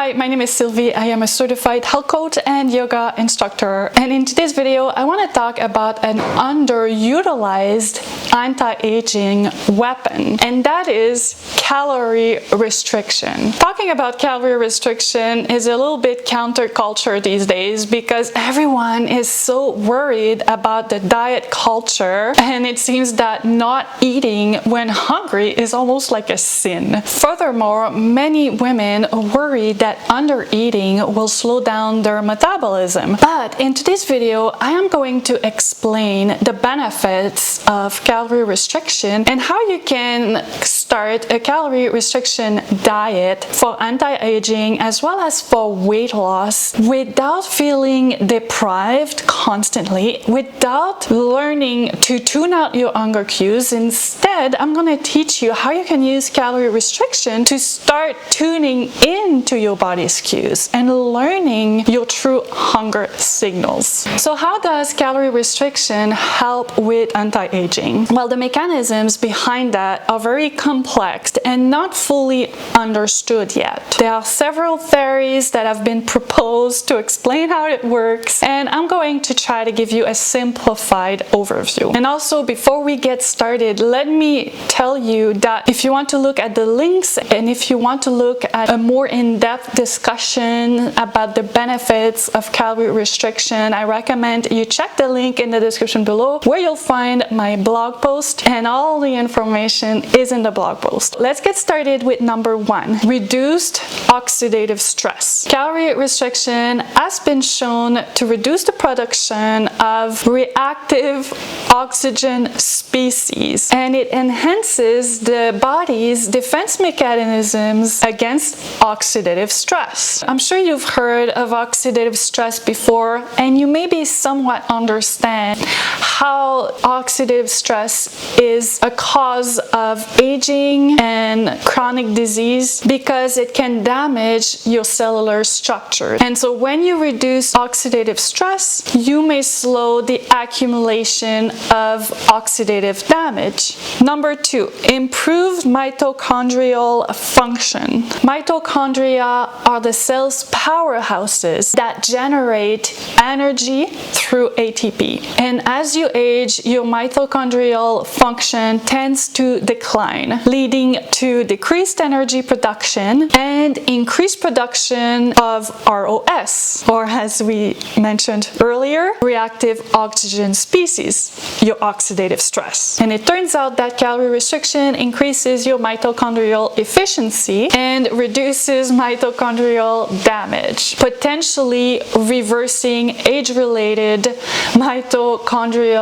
Hi, my name is Sylvie. I am a certified health coach and yoga instructor. And in today's video, I want to talk about an underutilized anti-aging weapon, and that is calorie restriction. Talking about calorie restriction is a little bit counterculture these days because everyone is so worried about the diet culture, and it seems that not eating when hungry is almost like a sin. Furthermore, many women worry that undereating will slow down their metabolism. But in today's video, I am going to explain the benefits of calorie restriction and how you can start a calorie restriction diet for anti-aging as well as for weight loss without feeling deprived constantly, without learning to tune out your hunger cues. Instead, I'm going to teach you how you can use calorie restriction to start tuning into your body's cues and learning your true hunger signals. So how does calorie restriction help with anti-aging? Well, the mechanisms behind that are very complex and not fully understood yet. There are several theories that have been proposed to explain how it works, and I'm going to try to give you a simplified overview. And also, before we get started, let me tell you that if you want to look at the links and if you want to look at a more in-depth discussion about the benefits of calorie restriction, I recommend you check the link in the description below where you'll find my blog post, and all the information is in the blog post. Let's get started with number one, reduced oxidative stress. Calorie restriction has been shown to reduce the production of reactive oxygen species, and it enhances the body's defense mechanisms against oxidative stress. I'm sure you've heard of oxidative stress before, and you maybe somewhat understand how oxidative stress is a cause of aging and chronic disease because it can damage your cellular structure. And so when you reduce oxidative stress, you may slow the accumulation of oxidative damage. Number two, improved mitochondrial function. Mitochondria are the cell's powerhouses that generate energy through ATP. And as you age, your mitochondrial function tends to decline, leading to decreased energy production and increased production of ROS, or as we mentioned earlier, reactive oxygen species, your oxidative stress. And it turns out that calorie restriction increases your mitochondrial efficiency and reduces mitochondrial damage, potentially reversing age-related mitochondrial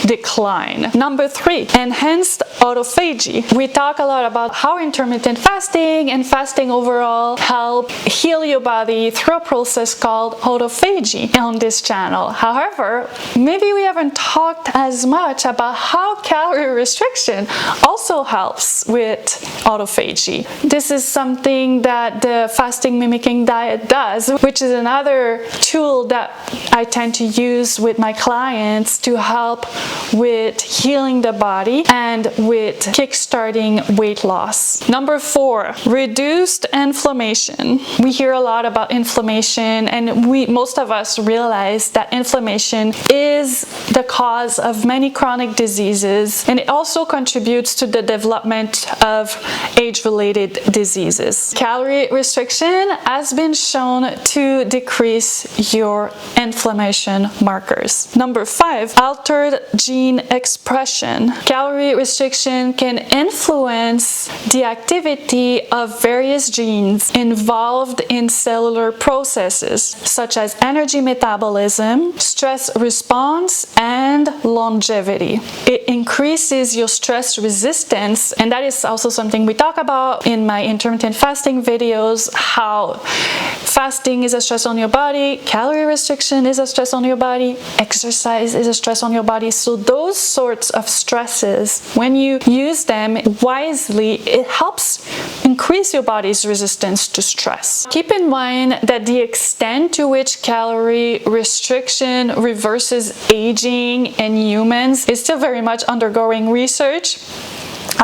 decline. Number three, enhanced autophagy. We talk a lot about how intermittent fasting and fasting overall help heal your body through a process called autophagy on this channel. However, maybe we haven't talked as much about how calorie restriction also helps with autophagy. This is something that the fasting mimicking diet does, which is another tool that I tend to use with my clients to help with healing the body and with kickstarting weight loss. Number four, reduced inflammation. We hear a lot about inflammation, and most of us realize that inflammation is the cause of many chronic diseases, and it also contributes to the development of age-related diseases. Calorie restriction has been shown to decrease your inflammation markers. Number five, altered gene expression. Calorie restriction can influence the activity of various genes involved in cellular processes such as energy metabolism, stress response, and longevity. It increases your stress resistance, and that is also something we talk about in my intermittent fasting videos, how fasting is a stress on your body, calorie restriction is a stress on your body, exercise is a stress on your body. So those sorts of stresses, when you use them wisely, it helps increase your body's resistance to stress. Keep in mind that the extent to which calorie restriction reverses aging in humans is still very much undergoing research.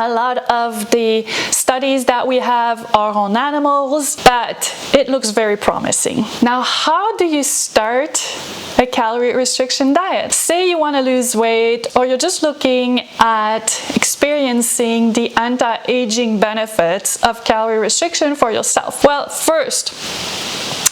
A lot of the studies that we have are on animals, but it looks very promising. Now, how do you start a calorie restriction diet? Say you want to lose weight, or you're just looking at experiencing the anti-aging benefits of calorie restriction for yourself. Well, first,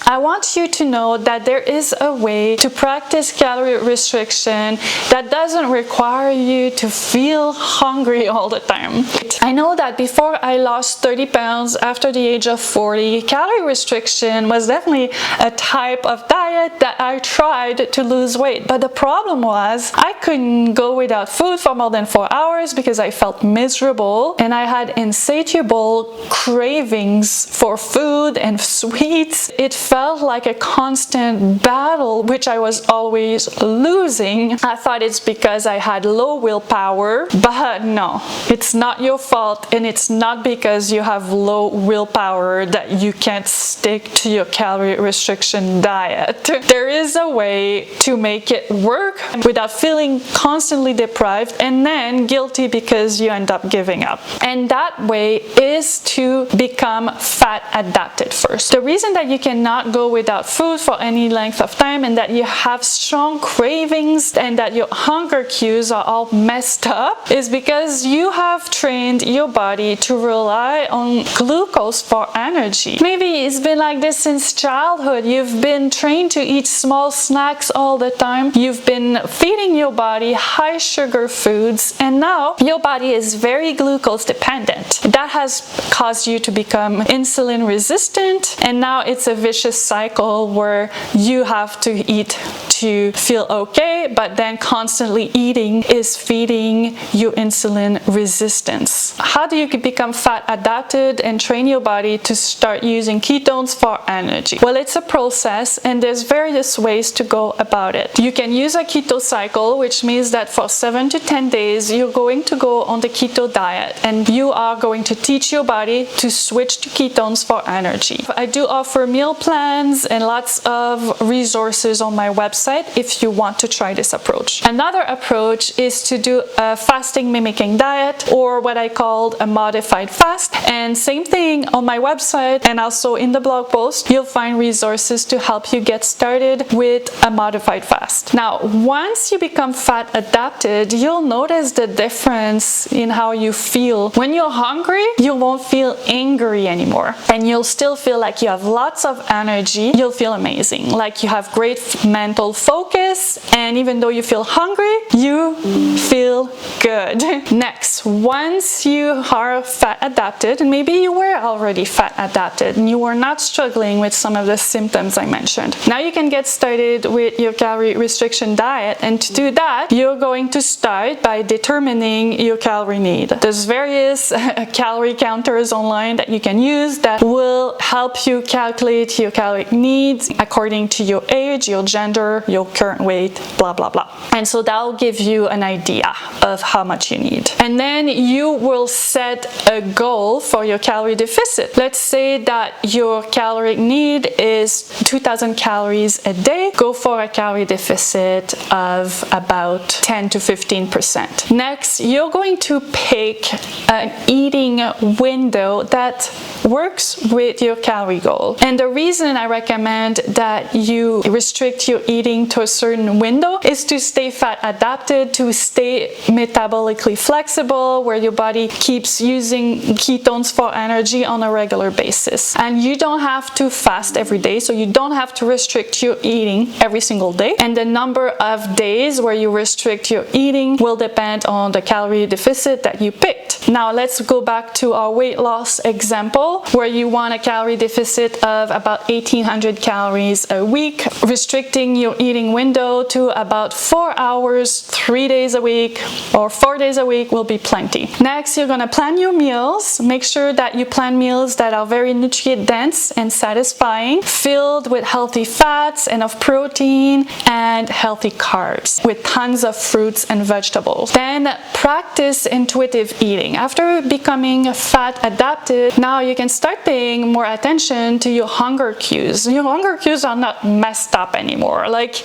I want you to know that there is a way to practice calorie restriction that doesn't require you to feel hungry all the time. I know that before I lost 30 pounds after the age of 40, calorie restriction was definitely a type of diet that I tried to lose weight. But the problem was I couldn't go without food for more than 4 hours because I felt miserable and I had insatiable cravings for food and sweets. It felt like a constant battle, which I was always losing. I thought it's because I had low willpower, but no, it's not your fault, and it's not because you have low willpower that you can't stick to your calorie restriction diet. There is a way to make it work without feeling constantly deprived and then guilty because you end up giving up. And that way is to become fat adapted first. The reason that you cannot go without food for any length of time and that you have strong cravings and that your hunger cues are all messed up is because you have trained your body to rely on glucose for energy. Maybe it's been like this since childhood. You've been trained to eat small snacks all the time. You've been feeding your body high sugar foods, and now your body is very glucose dependent. That has caused you to become insulin resistant, and now it's a vicious cycle where you have to eat to feel okay, but then constantly eating is feeding you insulin resistance. How do you become fat adapted and train your body to start using ketones for energy? Well, it's a process, and there's various ways to go about it. You can use a keto cycle, which means that for 7 to 10 days you're going to go on the keto diet and you are going to teach your body to switch to ketones for energy. I do offer meal plans and lots of resources on my website if you want to try this approach. Another approach is to do a fasting mimicking diet, or what I called a modified fast. And same thing on my website and also in the blog post, you'll find resources to help you get started with a modified fast. Now, once you become fat adapted, you'll notice the difference in how you feel. When you're hungry, you won't feel angry anymore, and you'll still feel like you have lots of energy. You'll feel amazing, like you have great mental focus, and even though you feel hungry, you feel good. Next, once you are fat adapted, and maybe you were already fat adapted and you were not struggling with some of the symptoms I mentioned, now you can get started with your calorie restriction diet. And to do that, you're going to start by determining your calorie need. There's various calorie counters online that you can use that will help you calculate your calorie needs according to your age, your gender, your current weight, blah blah blah. And so that'll give you an idea of how much you need. And then you will set a goal for your calorie deficit. Let's say that your caloric need is 2,000 calories a day. Go for a calorie deficit of about 10 to 15%. Next, you're going to pick an eating window that works with your calorie goal. And the reason I recommend that you restrict your eating to a certain window is to stay fat adapted, to stay metabolically flexible, where your body keeps using ketones for energy on a regular basis. And you don't have to fast every day, so you don't have to restrict your eating every single day. And the number of days where you restrict your eating will depend on the calorie deficit that you picked. Now let's go back to our weight loss example, where you want a calorie deficit of about 1,800 calories a week. Restricting your eating window to about 4 hours, 3 days a week, or 4 days a week will be plenty. Next, you're gonna plan your meals. Make sure that you plan meals that are very nutrient dense and satisfying, filled with healthy fats, enough protein, and healthy carbs, with tons of fruits and vegetables. Then practice intuitive eating. After becoming fat adapted, now you can start paying more attention to your hunger cues. Your hunger cues are not messed up anymore. Like,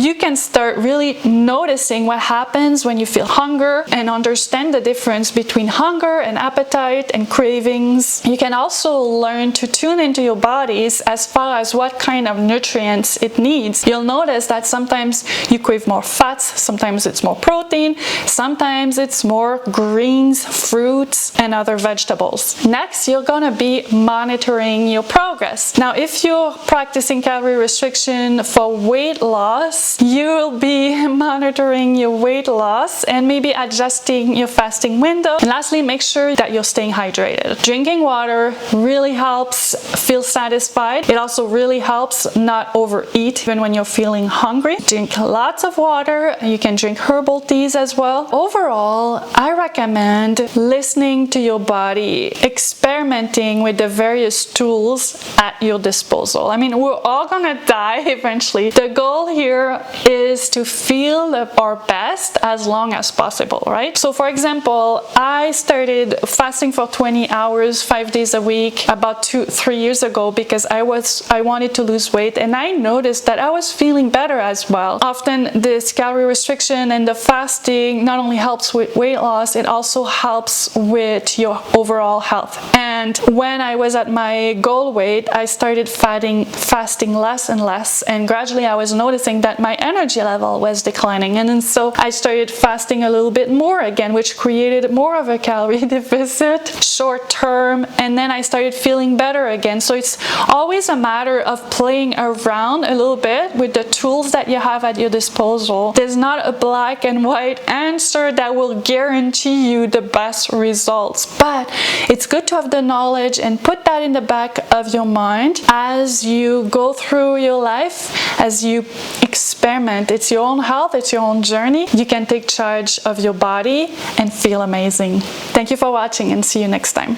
you can start really noticing what happens when you feel hunger and understand the difference between hunger and appetite and cravings. You can also learn to tune into your bodies as far as what kind of nutrients it needs. You'll notice that sometimes you crave more fats, sometimes it's more protein, sometimes it's more greens, fruits, and other vegetables. Next, you're gonna be monitoring your progress. Now, if you're practicing calorie restriction for weight loss, you'll be monitoring your weight loss and maybe adjusting your fasting window. And lastly, make sure that you're staying hydrated. Drinking water really helps feel satisfied. It also really helps not overeat even when you're feeling hungry. Drink lots of water. You can drink herbal teas as well. Overall, I recommend listening to your body, experimenting with the various tools at your disposal. I mean, we're all gonna die eventually. The goal here is to feel our best as long as possible, right? So for example, I started fasting for 20 hours, 5 days a week about 2-3 years ago because I wanted to lose weight, and I noticed that I was feeling better as well. Often this calorie restriction and the fasting not only helps with weight loss, it also helps with your overall health. And when I was at my goal weight, I started fasting less and less, and gradually I was noticing that my energy level was declining, and then so I started fasting a little bit more again, which created more of a calorie deficit short term, and then I started feeling better again. So it's always a matter of playing around a little bit with the tools that you have at your disposal. There's not a black and white answer that will guarantee you the best results, but it's good to have the knowledge and put that in the back of your mind as you go through your life, as you experiment. It's your own health, it's your own journey. You can take charge of your body and feel amazing. Thank you for watching, and see you next time.